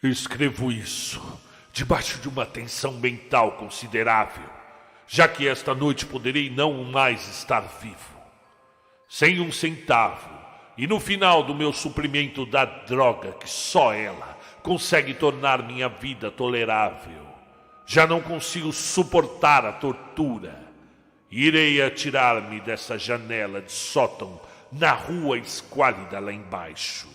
Escrevo isso debaixo de uma tensão mental considerável, já que esta noite poderei não mais estar vivo, sem um centavo, e no final do meu suprimento da droga que só ela consegue tornar minha vida tolerável. Já não consigo suportar a tortura. Irei atirar-me dessa janela de sótão na rua esquálida lá embaixo.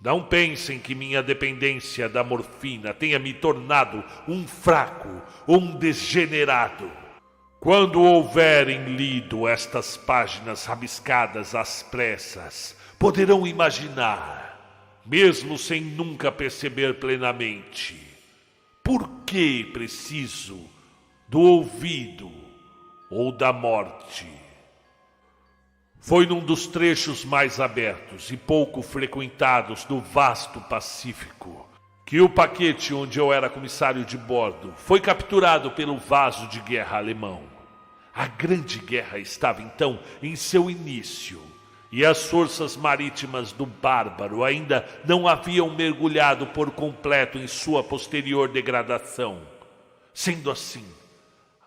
Não pensem que minha dependência da morfina tenha me tornado um fraco ou um degenerado. Quando houverem lido estas páginas rabiscadas às pressas, poderão imaginar, mesmo sem nunca perceber plenamente, por que preciso do ouvido ou da morte. Foi num dos trechos mais abertos e pouco frequentados do vasto Pacífico que o paquete onde eu era comissário de bordo foi capturado pelo vaso de guerra alemão. A Grande Guerra estava então em seu início e as forças marítimas do bárbaro ainda não haviam mergulhado por completo em sua posterior degradação. Sendo assim,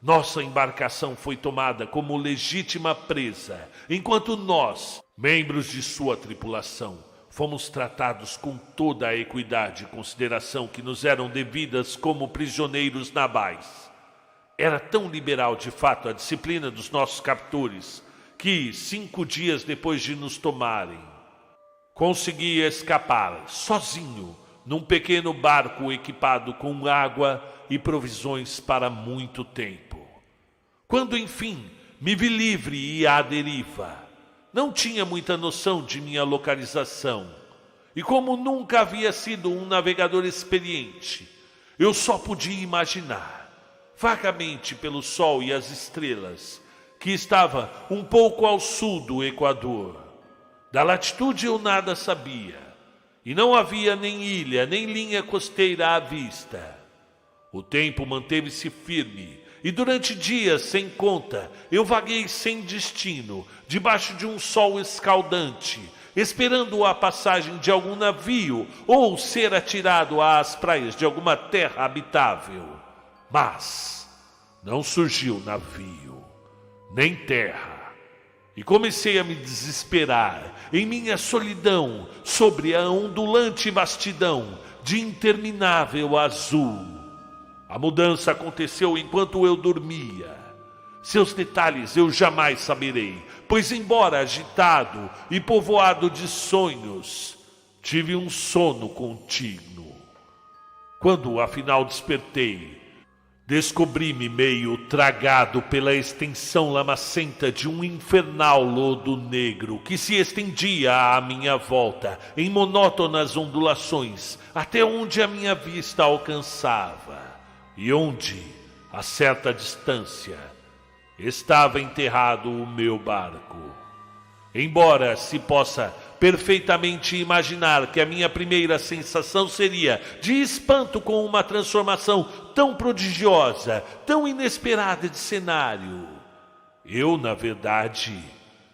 nossa embarcação foi tomada como legítima presa, enquanto nós, membros de sua tripulação, fomos tratados com toda a equidade e consideração que nos eram devidas como prisioneiros navais. Era tão liberal de fato a disciplina dos nossos captores que, 5 dias depois de nos tomarem, consegui escapar sozinho num pequeno barco equipado com água e provisões para muito tempo. Quando, enfim, me vi livre e à deriva, não tinha muita noção de minha localização. E como nunca havia sido um navegador experiente, eu só podia imaginar, vagamente pelo sol e as estrelas, que estava um pouco ao sul do Equador. Da latitude eu nada sabia, e não havia nem ilha, nem linha costeira à vista. O tempo manteve-se firme, e durante dias sem conta eu vaguei sem destino, debaixo de um sol escaldante, esperando a passagem de algum navio ou ser atirado às praias de alguma terra habitável. Mas não surgiu navio, nem terra, e comecei a me desesperar em minha solidão sobre a ondulante vastidão de interminável azul. A mudança aconteceu enquanto eu dormia. Seus detalhes eu jamais saberei, pois embora agitado e povoado de sonhos, tive um sono contínuo. Quando afinal despertei, descobri-me meio tragado pela extensão lamacenta de um infernal lodo negro que se estendia à minha volta em monótonas ondulações até onde a minha vista alcançava. E onde, a certa distância, estava enterrado o meu barco. Embora se possa perfeitamente imaginar que a minha primeira sensação seria de espanto com uma transformação tão prodigiosa, tão inesperada de cenário, eu, na verdade,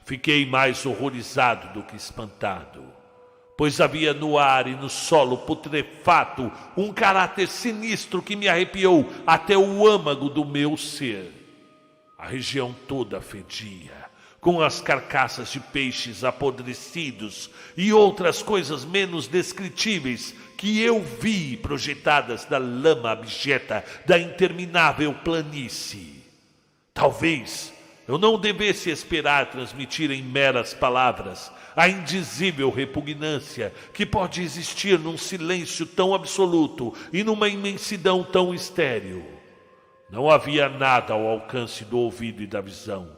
fiquei mais horrorizado do que espantado. Pois havia no ar e no solo putrefato um caráter sinistro que me arrepiou até o âmago do meu ser. A região toda fedia, com as carcaças de peixes apodrecidos e outras coisas menos descritíveis que eu vi projetadas da lama abjeta da interminável planície. Talvez eu não devesse esperar transmitir em meras palavras a indizível repugnância que pode existir num silêncio tão absoluto e numa imensidão tão estéril. Não havia nada ao alcance do ouvido e da visão,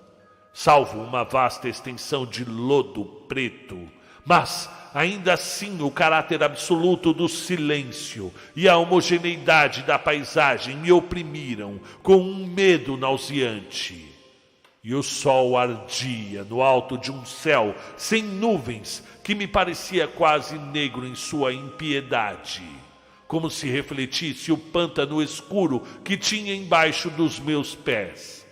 salvo uma vasta extensão de lodo preto, mas ainda assim o caráter absoluto do silêncio e a homogeneidade da paisagem me oprimiram com um medo nauseante. E o sol ardia no alto de um céu sem nuvens que me parecia quase negro em sua impiedade, como se refletisse o pântano escuro que tinha embaixo dos meus pés.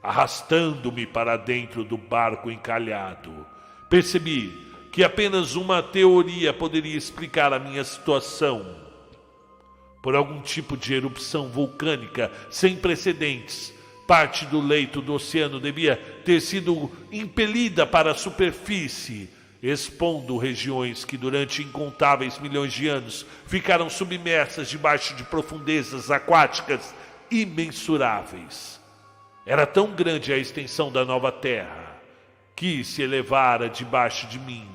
Arrastando-me para dentro do barco encalhado, percebi que apenas uma teoria poderia explicar a minha situação. Por algum tipo de erupção vulcânica sem precedentes, parte do leito do oceano devia ter sido impelida para a superfície, expondo regiões que durante incontáveis milhões de anos ficaram submersas debaixo de profundezas aquáticas imensuráveis. Era tão grande a extensão da nova Terra que se elevara debaixo de mim,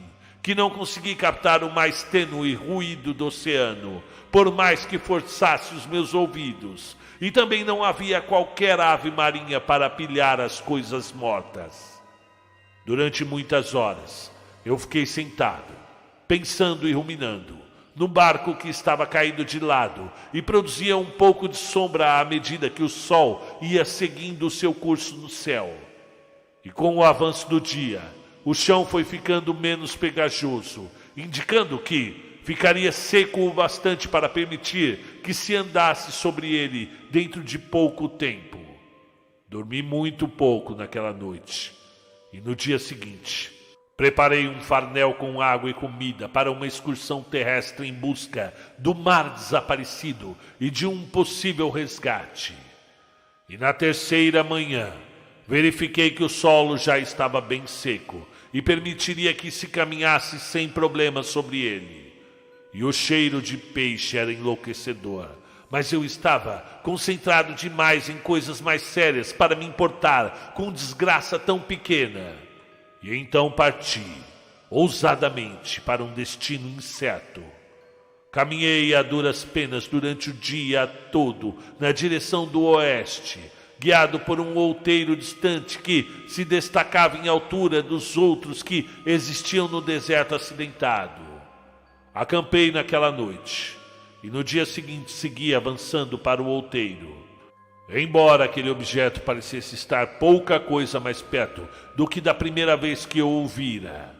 que não consegui captar o mais tênue ruído do oceano, por mais que forçasse os meus ouvidos, e também não havia qualquer ave marinha para pilhar as coisas mortas. Durante muitas horas, eu fiquei sentado, pensando e ruminando, no barco que estava caindo de lado e produzia um pouco de sombra à medida que o sol ia seguindo o seu curso no céu. E com o avanço do dia, o chão foi ficando menos pegajoso, indicando que ficaria seco o bastante para permitir que se andasse sobre ele dentro de pouco tempo. Dormi muito pouco naquela noite, e no dia seguinte preparei um farnel com água e comida para uma excursão terrestre em busca do mar desaparecido e de um possível resgate. E na terceira manhã, verifiquei que o solo já estava bem seco e permitiria que se caminhasse sem problemas sobre ele. E o cheiro de peixe era enlouquecedor, mas eu estava concentrado demais em coisas mais sérias para me importar com desgraça tão pequena. E então parti, ousadamente, para um destino incerto. Caminhei a duras penas durante o dia todo na direção do oeste, guiado por um outeiro distante que se destacava em altura dos outros que existiam no deserto acidentado. Acampei naquela noite, e no dia seguinte segui avançando para o outeiro. Embora aquele objeto parecesse estar pouca coisa mais perto do que da primeira vez que eu o vira.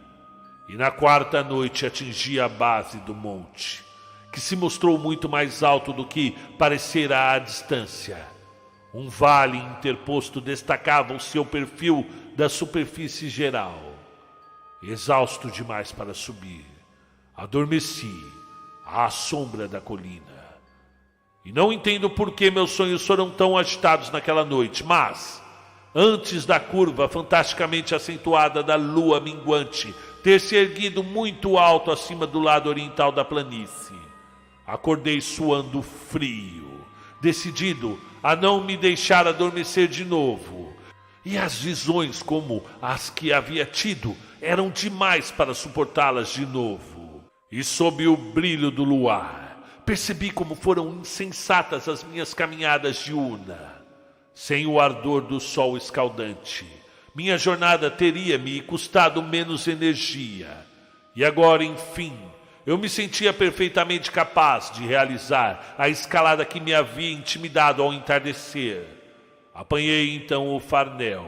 E na quarta noite atingi a base do monte, que se mostrou muito mais alto do que parecera à distância. Um vale interposto destacava o seu perfil da superfície geral. Exausto demais para subir, adormeci à sombra da colina. E não entendo por que meus sonhos foram tão agitados naquela noite, mas, antes da curva fantasticamente acentuada da lua minguante ter se erguido muito alto acima do lado oriental da planície, acordei suando frio, decidido a não me deixar adormecer de novo. E as visões como as que havia tido eram demais para suportá-las de novo. E sob o brilho do luar, percebi como foram insensatas as minhas caminhadas diurna. Sem o ardor do sol escaldante, minha jornada teria me custado menos energia. E agora, enfim, eu me sentia perfeitamente capaz de realizar a escalada que me havia intimidado ao entardecer. Apanhei então o farnel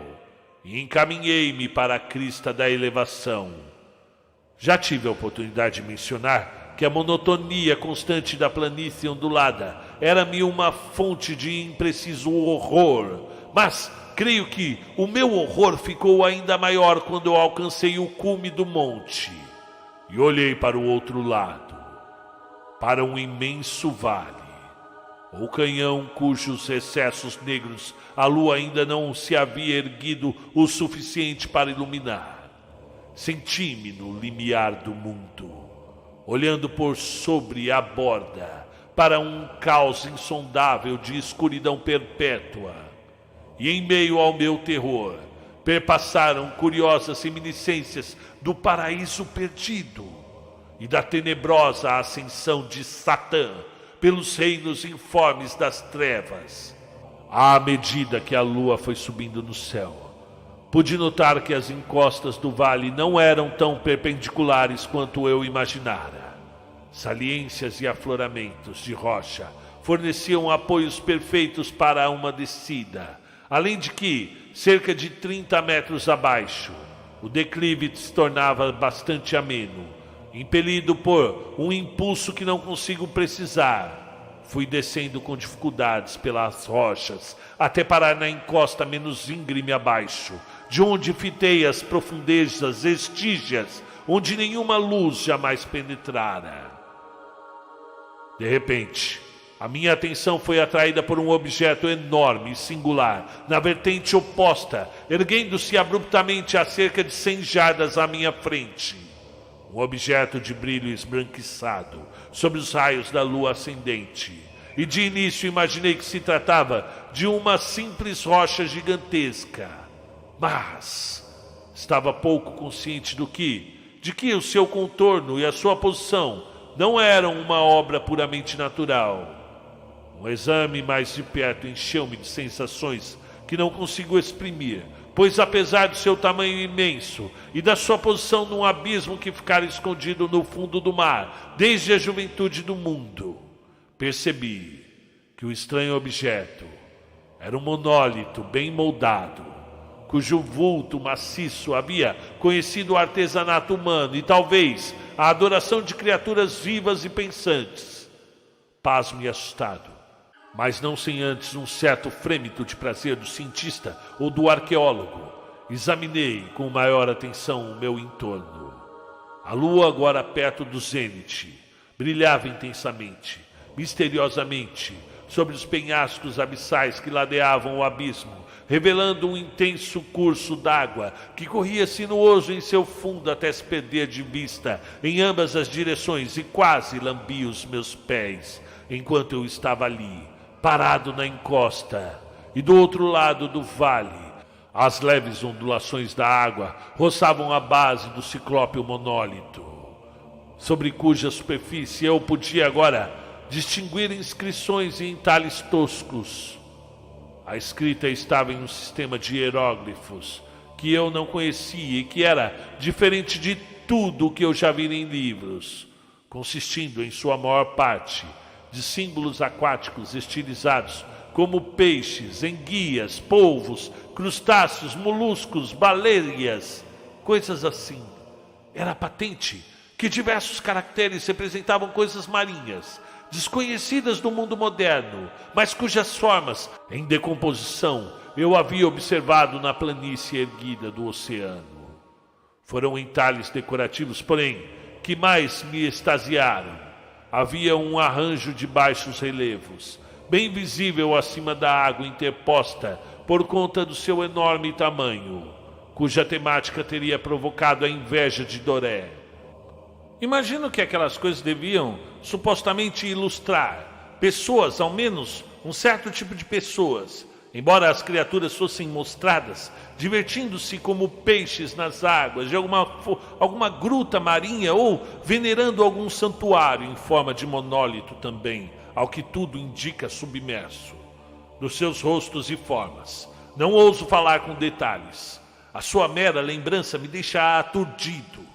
e encaminhei-me para a crista da elevação. Já tive a oportunidade de mencionar que a monotonia constante da planície ondulada era-me uma fonte de impreciso horror, mas creio que o meu horror ficou ainda maior quando eu alcancei o cume do monte e olhei para o outro lado, para um imenso vale, o canhão cujos recessos negros a lua ainda não se havia erguido o suficiente para iluminar. Senti-me no limiar do mundo, olhando por sobre a borda para um caos insondável de escuridão perpétua. E em meio ao meu terror, perpassaram curiosas reminiscências do paraíso perdido e da tenebrosa ascensão de Satã pelos reinos informes das trevas. À medida que a lua foi subindo no céu, pude notar que as encostas do vale não eram tão perpendiculares quanto eu imaginara. Saliências e afloramentos de rocha forneciam apoios perfeitos para uma descida, além de que, cerca de 30 metros abaixo, o declive se tornava bastante ameno. Impelido por um impulso que não consigo precisar, fui descendo com dificuldades pelas rochas até parar na encosta menos íngreme abaixo, de onde fitei as profundezas estígias, onde nenhuma luz jamais penetrara. De repente, a minha atenção foi atraída por um objeto enorme e singular, na vertente oposta, erguendo-se abruptamente a cerca de 100 jardas à minha frente. Um objeto de brilho esbranquiçado, sob os raios da lua ascendente. E de início imaginei que se tratava de uma simples rocha gigantesca. Mas estava pouco consciente de que o seu contorno e a sua posição não eram uma obra puramente natural. Um exame mais de perto encheu-me de sensações que não consigo exprimir, pois apesar do seu tamanho imenso e da sua posição num abismo que ficara escondido no fundo do mar desde a juventude do mundo, percebi que o estranho objeto era um monólito bem moldado, cujo vulto maciço havia conhecido o artesanato humano e talvez a adoração de criaturas vivas e pensantes. Pasmo e assustado, mas não sem antes um certo frêmito de prazer do cientista ou do arqueólogo, examinei com maior atenção o meu entorno. A lua, agora perto do zênite, brilhava intensamente, misteriosamente, sobre os penhascos abissais que ladeavam o abismo, revelando um intenso curso d'água que corria sinuoso em seu fundo até se perder de vista em ambas as direções e quase lambia os meus pés, enquanto eu estava ali, parado na encosta. E do outro lado do vale, as leves ondulações da água roçavam a base do ciclópeo monólito, sobre cuja superfície eu podia agora distinguir inscrições e entalhes toscos. A escrita estava em um sistema de hieróglifos que eu não conhecia e que era diferente de tudo o que eu já vi em livros, consistindo em sua maior parte de símbolos aquáticos estilizados como peixes, enguias, polvos, crustáceos, moluscos, baleias, coisas assim. Era patente que diversos caracteres representavam coisas marinhas, desconhecidas do mundo moderno, mas cujas formas, em decomposição, eu havia observado na planície erguida do oceano. Foram entalhes decorativos, porém, que mais me extasiaram. Havia um arranjo de baixos relevos, bem visível acima da água interposta por conta do seu enorme tamanho, cuja temática teria provocado a inveja de Doré. Imagino que aquelas coisas deviam supostamente ilustrar pessoas, ao menos um certo tipo de pessoas, embora as criaturas fossem mostradas divertindo-se como peixes nas águas de alguma gruta marinha ou venerando algum santuário em forma de monólito também, ao que tudo indica submerso. Dos seus rostos e formas, não ouso falar com detalhes. A sua mera lembrança me deixa aturdido.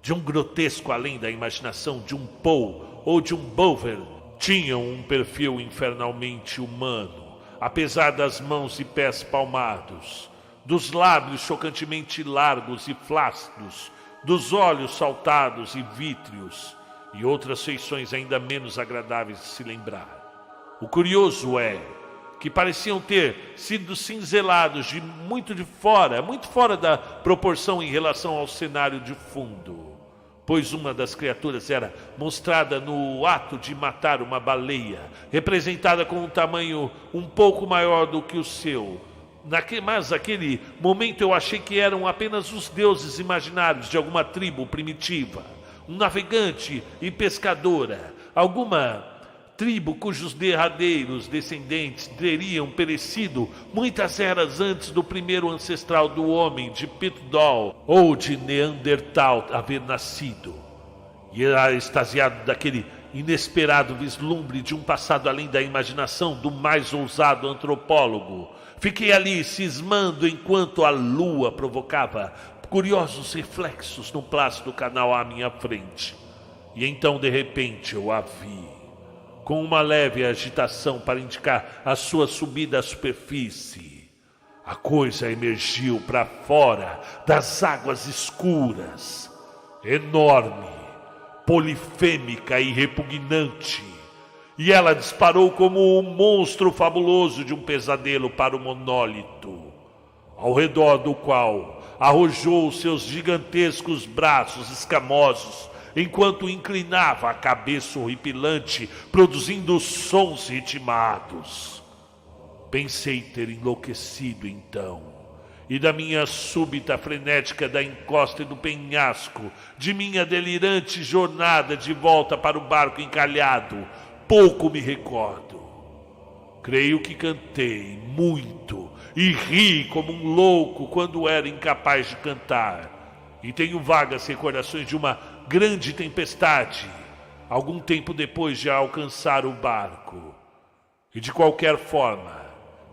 De um grotesco além da imaginação de um Poe ou de um Bulwer, tinham um perfil infernalmente humano, apesar das mãos e pés palmados, dos lábios chocantemente largos e flácidos, dos olhos saltados e vítreos, e outras feições ainda menos agradáveis de se lembrar. O curioso é que pareciam ter sido cinzelados muito fora da proporção em relação ao cenário de fundo, pois uma das criaturas era mostrada no ato de matar uma baleia, representada com um tamanho um pouco maior do que o seu. Mas naquele momento eu achei que eram apenas os deuses imaginários de alguma tribo primitiva, um navegante e pescadora, alguma tribo cujos derradeiros descendentes teriam perecido muitas eras antes do primeiro ancestral do homem de Pitdall ou de Neandertal haver nascido. E era extasiado daquele inesperado vislumbre de um passado além da imaginação do mais ousado antropólogo. Fiquei ali cismando enquanto a lua provocava curiosos reflexos no plácido canal à minha frente. E então, de repente, eu a vi, com uma leve agitação para indicar a sua subida à superfície. A coisa emergiu para fora das águas escuras, enorme, polifêmica e repugnante, e ela disparou como um monstro fabuloso de um pesadelo para o monólito, ao redor do qual arrojou seus gigantescos braços escamosos, enquanto inclinava a cabeça horripilante, produzindo sons ritmados. Pensei ter enlouquecido então, e da minha súbita frenética da encosta e do penhasco, de minha delirante jornada de volta para o barco encalhado, pouco me recordo. Creio que cantei muito e ri como um louco quando era incapaz de cantar, e tenho vagas recordações de uma grande tempestade, algum tempo depois de alcançar o barco. E de qualquer forma,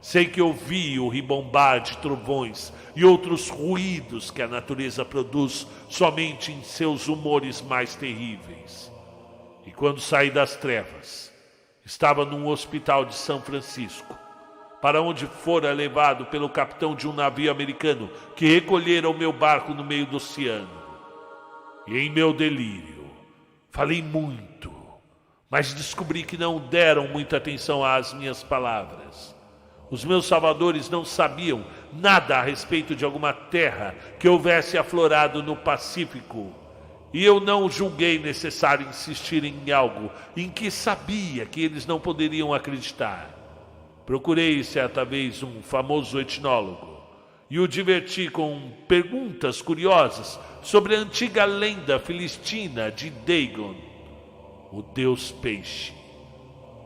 sei que ouvi o ribombar de trovões e outros ruídos que a natureza produz somente em seus humores mais terríveis. E quando saí das trevas, estava num hospital de São Francisco, para onde fora levado pelo capitão de um navio americano que recolhera o meu barco no meio do oceano. E em meu delírio, falei muito, mas descobri que não deram muita atenção às minhas palavras. Os meus salvadores não sabiam nada a respeito de alguma terra que houvesse aflorado no Pacífico, e eu não julguei necessário insistir em algo em que sabia que eles não poderiam acreditar. Procurei certa vez um famoso etnólogo e o diverti com perguntas curiosas sobre a antiga lenda filistina de Dagon, o deus peixe.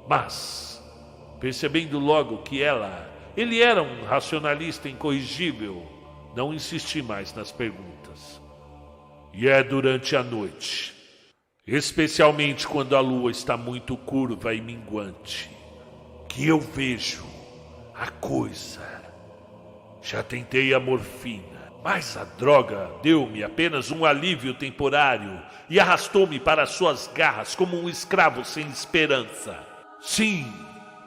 Mas, percebendo logo que ele era um racionalista incorrigível, não insisti mais nas perguntas. E é durante a noite, especialmente quando a lua está muito curva e minguante, que eu vejo a coisa. Já tentei a morfina, mas a droga deu-me apenas um alívio temporário e arrastou-me para suas garras como um escravo sem esperança. Sim,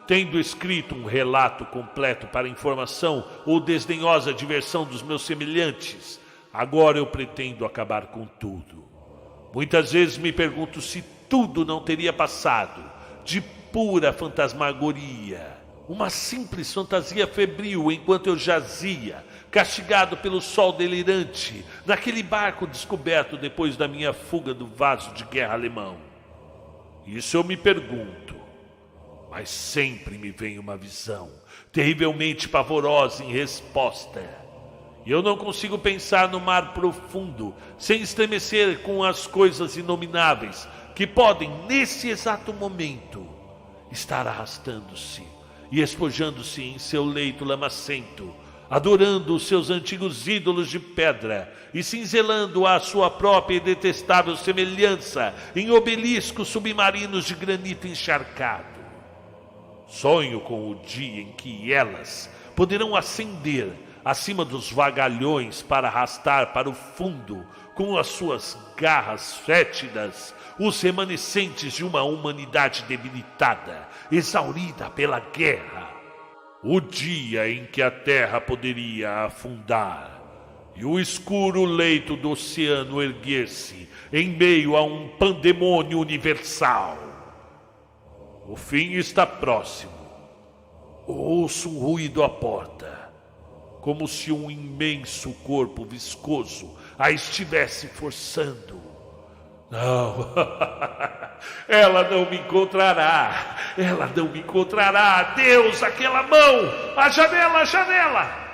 tendo escrito um relato completo para informação ou desdenhosa diversão dos meus semelhantes, agora eu pretendo acabar com tudo. Muitas vezes me pergunto se tudo não teria passado de pura fantasmagoria, uma simples fantasia febril enquanto eu jazia, castigado pelo sol delirante, naquele barco descoberto depois da minha fuga do vaso de guerra alemão. Isso eu me pergunto, mas sempre me vem uma visão, terrivelmente pavorosa em resposta. E eu não consigo pensar no mar profundo sem estremecer com as coisas inomináveis que podem, nesse exato momento, estar arrastando-se e espojando-se em seu leito lamacento, adorando os seus antigos ídolos de pedra e cinzelando a sua própria e detestável semelhança em obeliscos submarinos de granito encharcado. Sonho com o dia em que elas poderão ascender acima dos vagalhões para arrastar para o fundo, com as suas garras fétidas, os remanescentes de uma humanidade debilitada, exaurida pela guerra. O dia em que a terra poderia afundar e o escuro leito do oceano erguer-se em meio a um pandemônio universal. O fim está próximo. Ouço um ruído à porta, como se um imenso corpo viscoso a estivesse forçando. Não, ela não me encontrará, ela não me encontrará. Deus, aquela mão, a janela, a janela!